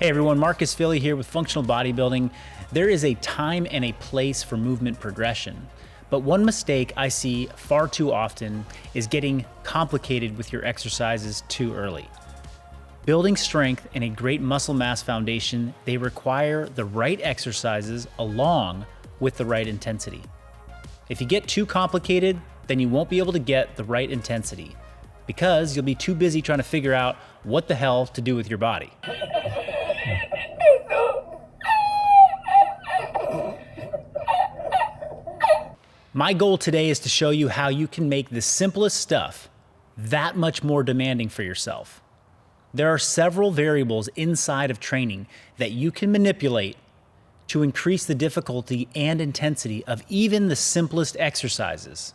Hey everyone, Marcus Philly here with Functional Bodybuilding. There is a time and a place for movement progression, but one mistake I see far too often is getting complicated with your exercises too early. Building strength and a great muscle mass foundation, they require the right exercises along with the right intensity. If you get too complicated, then you won't be able to get the right intensity because you'll be too busy trying to figure out what the hell to do with your body. My goal today is to show you how you can make the simplest stuff that much more demanding for yourself. There are several variables inside of training that you can manipulate to increase the difficulty and intensity of even the simplest exercises.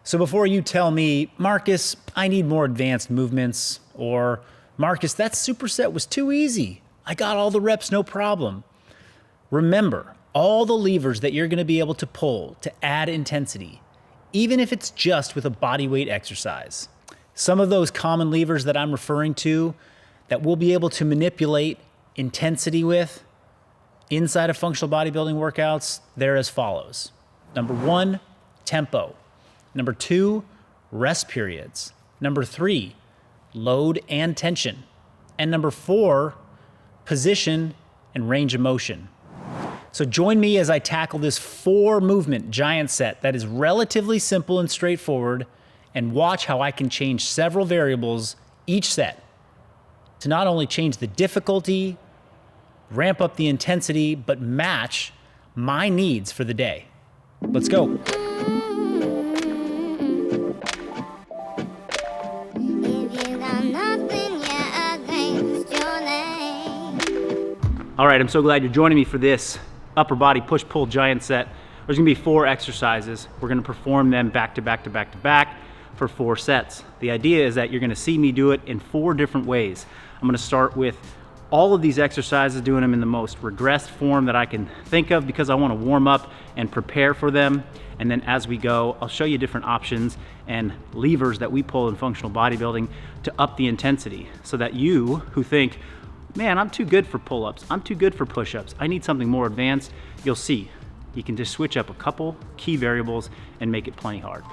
So before you tell me, Marcus, I need more advanced movements, or Marcus, that superset was too easy. I got all the reps, no problem. Remember, all the levers that you're gonna be able to pull to add intensity, even if it's just with a body weight exercise. Some of those common levers that I'm referring to that we'll be able to manipulate intensity with inside of functional bodybuilding workouts, they're as follows. Number 1, tempo. Number 2, rest periods. Number 3, load and tension. And number 4, position and range of motion. So join me as I tackle this 4-movement giant set that is relatively simple and straightforward, and watch how I can change several variables each set to not only change the difficulty, ramp up the intensity, but match my needs for the day. Let's go. All right, I'm so glad you're joining me for this upper body push-pull giant set. There's gonna be 4 exercises. We're gonna perform them back to back to back to back for 4 sets. The idea is that you're gonna see me do it in 4 different ways. I'm gonna start with all of these exercises, doing them in the most regressed form that I can think of because I wanna warm up and prepare for them. And then as we go, I'll show you different options and levers that we pull in functional bodybuilding to up the intensity so that you who think, man, I'm too good for pull-ups, I'm too good for push-ups, I need something more advanced, you'll see. You can just switch up a couple key variables and make it plenty hard.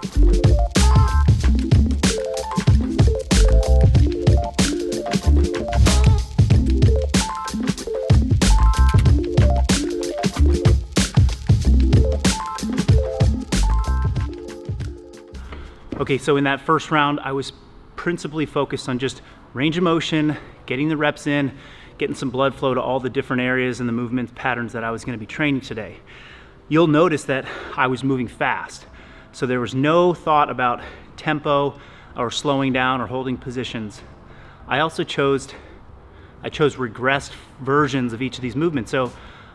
Okay, so in that first round, I was principally focused on just range of motion, getting the reps in, getting some blood flow to all the different areas and the movement patterns that I was gonna be training today. You'll notice that I was moving fast. So there was no thought about tempo or slowing down or holding positions. I also chose regressed versions of each of these movements. So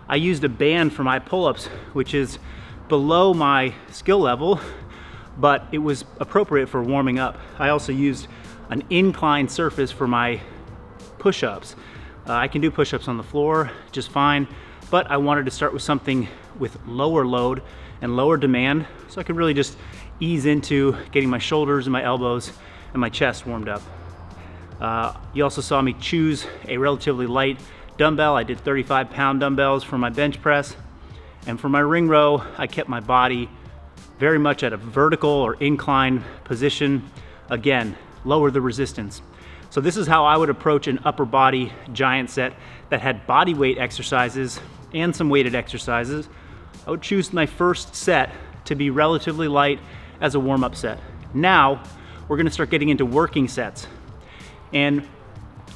I used a band for my pull-ups, which is below my skill level, but it was appropriate for warming up. I also used an inclined surface for my push-ups. I can do push-ups on the floor just fine, but I wanted to start with something with lower load and lower demand so I could really just ease into getting my shoulders and my elbows and my chest warmed up. You also saw me choose a relatively light dumbbell. I did 35-pound dumbbells for my bench press, and for my ring row, I kept my body very much at a vertical or inclined position. Again, lower the resistance. So this is how I would approach an upper body giant set that had body weight exercises and some weighted exercises. I would choose my first set to be relatively light as a warm-up set. Now, we're gonna start getting into working sets. And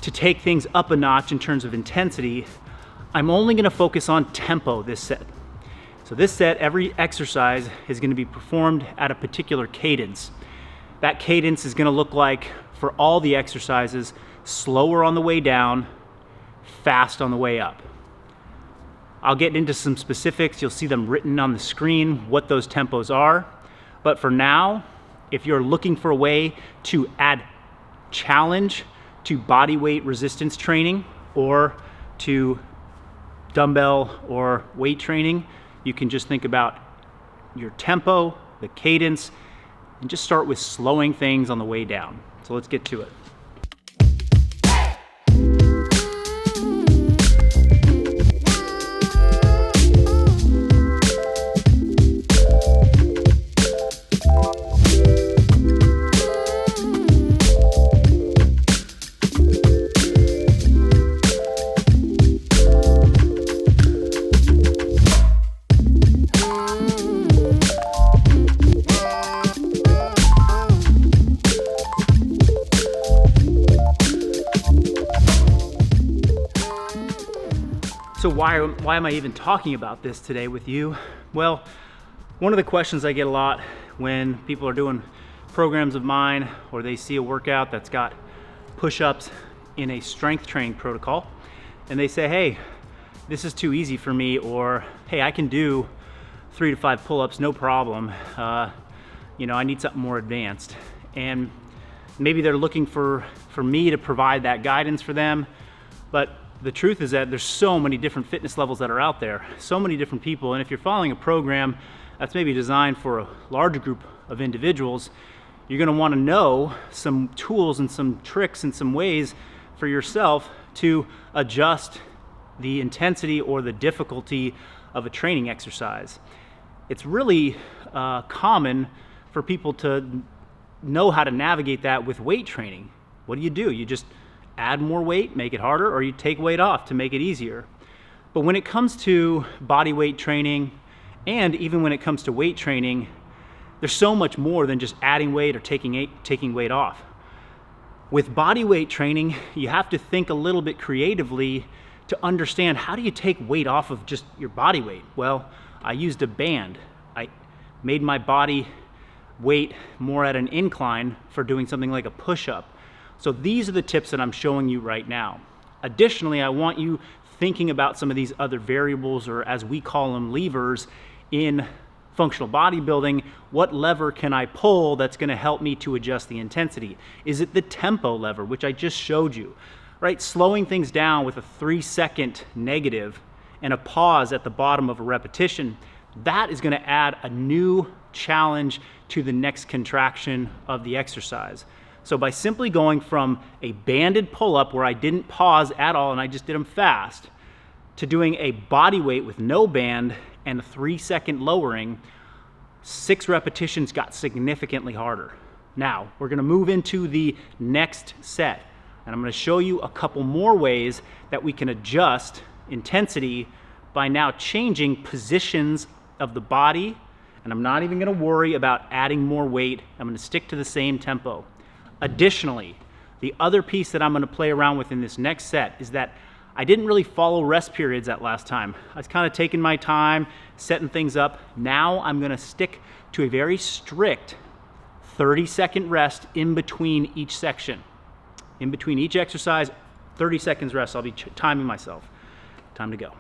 to take things up a notch in terms of intensity, I'm only gonna focus on tempo this set. So this set, every exercise is gonna be performed at a particular cadence. That cadence is gonna look like, for all the exercises, slower on the way down, fast on the way up. I'll get into some specifics. You'll see them written on the screen, what those tempos are. But for now, if you're looking for a way to add challenge to body weight resistance training or to dumbbell or weight training, you can just think about your tempo, the cadence, and just start with slowing things on the way down. So let's get to it. why am I even talking about this today with you? Well, one of the questions I get a lot when people are doing programs of mine or they see a workout that's got push-ups in a strength training protocol and they say, hey, this is too easy for me, or hey, I can do 3 to 5 pull-ups, no problem. I need something more advanced. And maybe they're looking for me to provide that guidance for them. But the truth is that there's so many different fitness levels that are out there, so many different people. And if you're following a program that's maybe designed for a larger group of individuals, you're gonna wanna know some tools and some tricks and some ways for yourself to adjust the intensity or the difficulty of a training exercise. It's really common for people to know how to navigate that with weight training. What do? You just add more weight, make it harder, or you take weight off to make it easier. But when it comes to body weight training, and even when it comes to weight training, there's so much more than just adding weight or taking weight off. With body weight training, you have to think a little bit creatively to understand, how do you take weight off of just your body weight? Well, I used a band. I made my body weight more at an incline for doing something like a push-up. So these are the tips that I'm showing you right now. Additionally, I want you thinking about some of these other variables, or as we call them, levers in functional bodybuilding. What lever can I pull that's gonna help me to adjust the intensity? Is it the tempo lever, which I just showed you? Right, slowing things down with a 3-second negative and a pause at the bottom of a repetition, that is gonna add a new challenge to the next contraction of the exercise. So by simply going from a banded pull-up where I didn't pause at all and I just did them fast, to doing a body weight with no band and a 3-second lowering, 6 repetitions got significantly harder. Now, we're gonna move into the next set. And I'm gonna show you a couple more ways that we can adjust intensity by now changing positions of the body. And I'm not even gonna worry about adding more weight. I'm gonna stick to the same tempo. Additionally, the other piece that I'm gonna play around with in this next set is that I didn't really follow rest periods that last time. I was kind of taking my time, setting things up. Now I'm gonna stick to a very strict 30-second rest in between each section. In between each exercise, 30 seconds rest. I'll be timing myself. Time to go.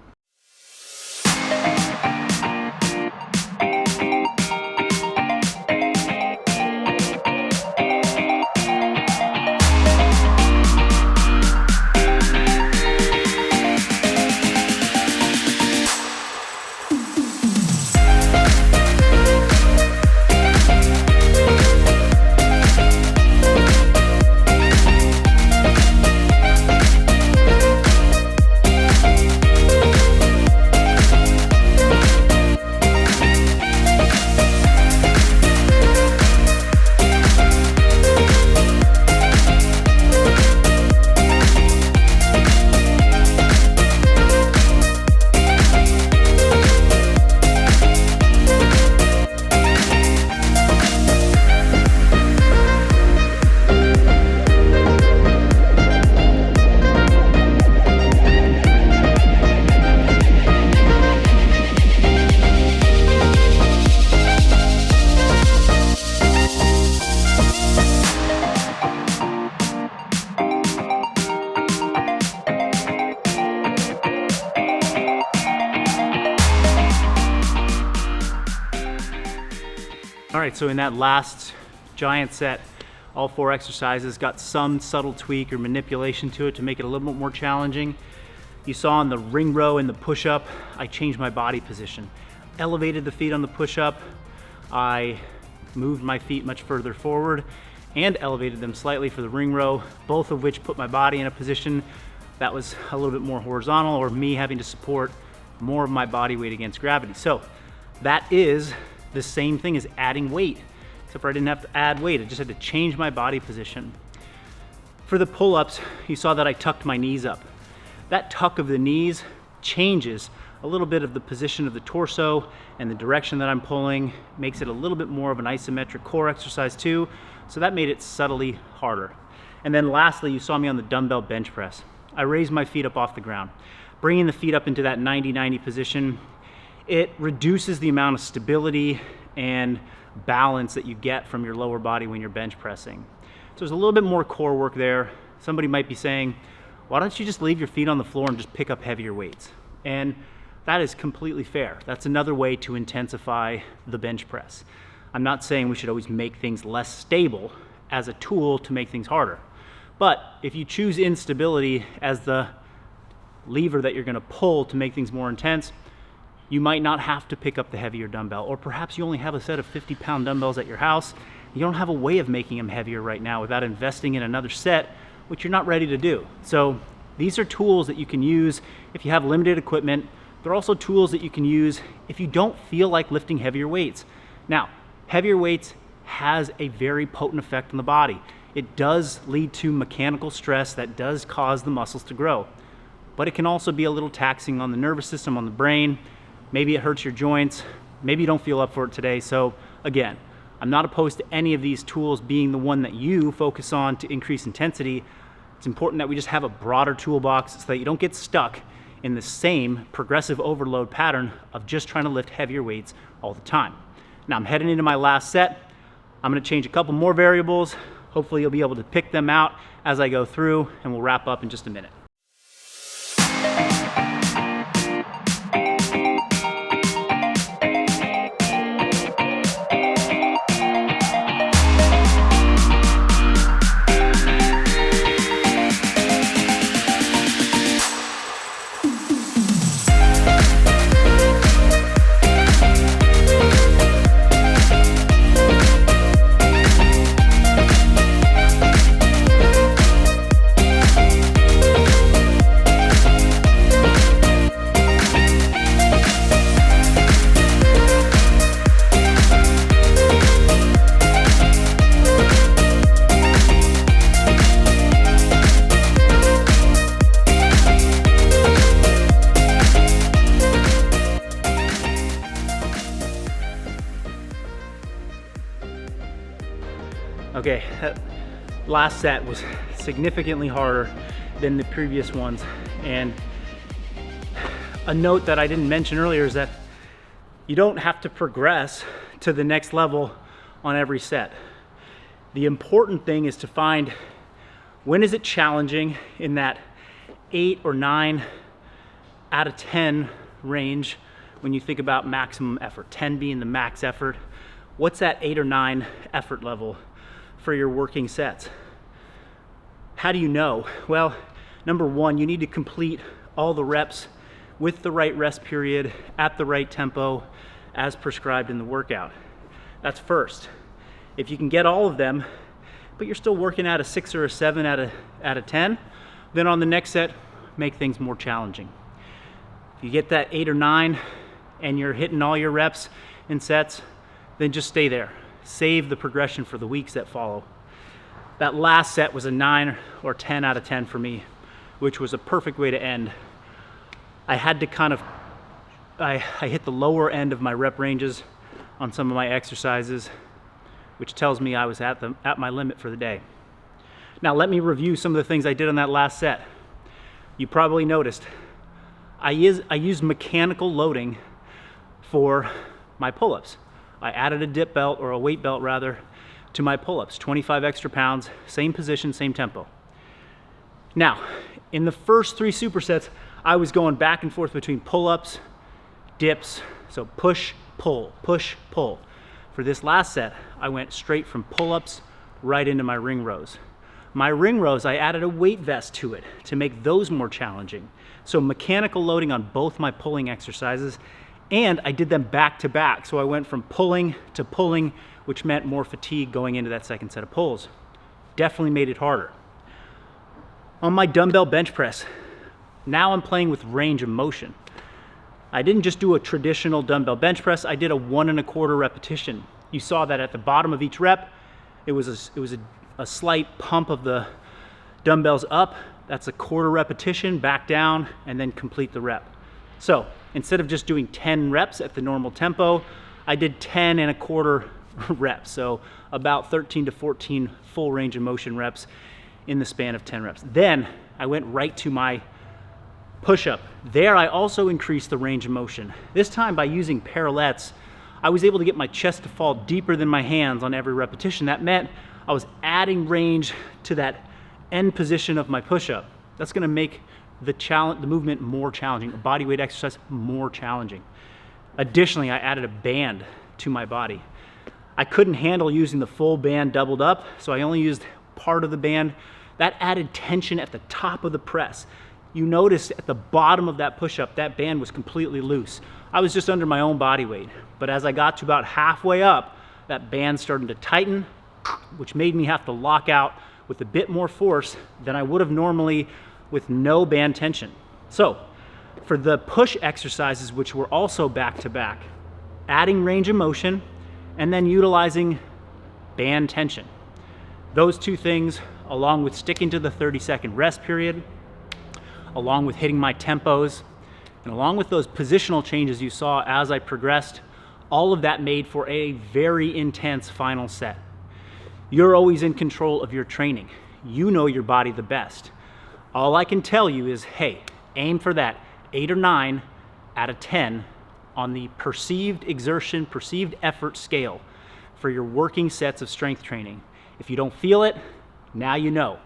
All right, so in that last giant set, all 4 exercises got some subtle tweak or manipulation to it to make it a little bit more challenging. You saw in the ring row and the push-up, I changed my body position. Elevated the feet on the push-up, I moved my feet much further forward and elevated them slightly for the ring row, both of which put my body in a position that was a little bit more horizontal, or me having to support more of my body weight against gravity. So that is the same thing as adding weight, except for I didn't have to add weight, I just had to change my body position. For the pull-ups, you saw that I tucked my knees up. That tuck of the knees changes a little bit of the position of the torso and the direction that I'm pulling, makes it a little bit more of an isometric core exercise too, so that made it subtly harder. And then lastly, you saw me on the dumbbell bench press. I raised my feet up off the ground. bringing the feet up into that 90-90 position, it reduces the amount of stability and balance that you get from your lower body when you're bench pressing. So there's a little bit more core work there. Somebody might be saying, why don't you just leave your feet on the floor and just pick up heavier weights? And that is completely fair. That's another way to intensify the bench press. I'm not saying we should always make things less stable as a tool to make things harder. But if you choose instability as the lever that you're going to pull to make things more intense, you might not have to pick up the heavier dumbbell, or perhaps you only have a set of 50-pound dumbbells at your house. You don't have a way of making them heavier right now without investing in another set, which you're not ready to do. So these are tools that you can use if you have limited equipment. They're also tools that you can use if you don't feel like lifting heavier weights. Now, heavier weights has a very potent effect on the body. It does lead to mechanical stress that does cause the muscles to grow, but it can also be a little taxing on the nervous system, on the brain. Maybe it hurts your joints. Maybe you don't feel up for it today. So again, I'm not opposed to any of these tools being the one that you focus on to increase intensity. It's important that we just have a broader toolbox so that you don't get stuck in the same progressive overload pattern of just trying to lift heavier weights all the time. Now I'm heading into my last set. I'm going to change a couple more variables. Hopefully you'll be able to pick them out as I go through, and we'll wrap up in just a minute. Okay, that last set was significantly harder than the previous ones. And a note that I didn't mention earlier is that you don't have to progress to the next level on every set. The important thing is to find when is it challenging in that 8 or 9 out of 10 range when you think about maximum effort, 10 being the max effort. What's that 8 or 9 effort level for your working sets? How do you know? Well, number one, you need to complete all the reps with the right rest period at the right tempo as prescribed in the workout. That's first. If you can get all of them, but you're still working at a 6 or a 7 out of 10, then on the next set, make things more challenging. If you get that 8 or 9 and you're hitting all your reps in sets, then just stay there. Save the progression for the weeks that follow. That last set was a 9 or 10 out of 10 for me, which was a perfect way to end. I had to I hit the lower end of my rep ranges on some of my exercises, which tells me I was at my limit for the day. Now let me review some of the things I did on that last set. You probably noticed I used mechanical loading for my pull-ups. I added a dip belt, or a weight belt rather, to my pull-ups, 25 extra pounds, same position, same tempo. Now, in the first 3 supersets, I was going back and forth between pull-ups, dips, so push, pull, push, pull. For this last set, I went straight from pull-ups right into my ring rows. My ring rows, I added a weight vest to it to make those more challenging. So mechanical loading on both my pulling exercises, and I did them back to back. So I went from pulling to pulling, which meant more fatigue going into that second set of pulls. Definitely made it harder. On my dumbbell bench press, now I'm playing with range of motion. I didn't just do a traditional dumbbell bench press, I did a 1 1/4 repetition. You saw that at the bottom of each rep, it was a slight pump of the dumbbells up. That's a 1/4 repetition, back down, and then complete the rep. So instead of just doing 10 reps at the normal tempo, I did 10 1/4 reps. So about 13 to 14 full range of motion reps in the span of 10 reps. Then I went right to my Push-up. There I also increased the range of motion. This time by using parallettes, I was able to get my chest to fall deeper than my hands on every repetition. That meant I was adding range to that end position of my push-up. That's gonna make the movement more challenging, a body weight exercise more challenging. Additionally, I added a band to my body. I couldn't handle using the full band doubled up, so I only used part of the band. That added tension at the top of the press. You noticed at the bottom of that push-up, that band was completely loose. I was just under my own body weight. But as I got to about halfway up, that band started to tighten, which made me have to lock out with a bit more force than I would have normally with no band tension. So, for the push exercises, which were also back-to-back, adding range of motion and then utilizing band tension. Those two things, along with sticking to the 30-second rest period, along with hitting my tempos, and along with those positional changes you saw as I progressed, all of that made for a very intense final set. You're always in control of your training. You know your body the best. All I can tell you is, hey, aim for that 8 or 9 out of 10 on the perceived exertion, perceived effort scale for your working sets of strength training. If you don't feel it, now you know.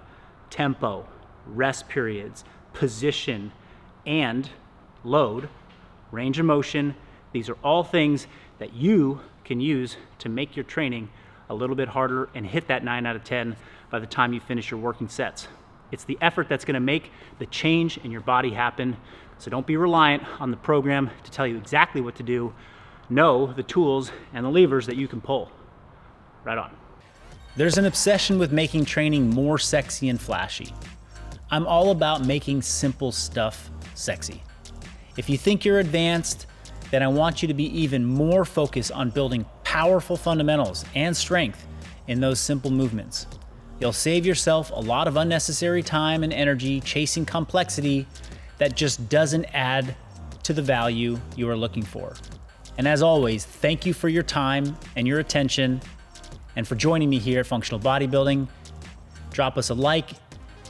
Tempo, rest periods, position, and load, range of motion. These are all things that you can use to make your training a little bit harder and hit that 9 out of 10 by the time you finish your working sets. It's the effort that's gonna make the change in your body happen. So don't be reliant on the program to tell you exactly what to do. Know the tools and the levers that you can pull. Right on. There's an obsession with making training more sexy and flashy. I'm all about making simple stuff sexy. If you think you're advanced, then I want you to be even more focused on building powerful fundamentals and strength in those simple movements. You'll save yourself a lot of unnecessary time and energy chasing complexity that just doesn't add to the value you are looking for. And as always, thank you for your time and your attention and for joining me here at Functional Bodybuilding. Drop us a like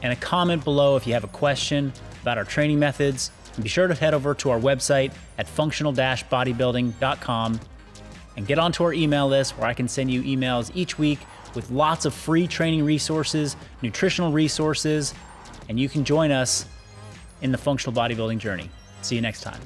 and a comment below if you have a question about our training methods. And be sure to head over to our website at functional-bodybuilding.com and get onto our email list where I can send you emails each week with lots of free training resources, nutritional resources, and you can join us in the functional bodybuilding journey. See you next time.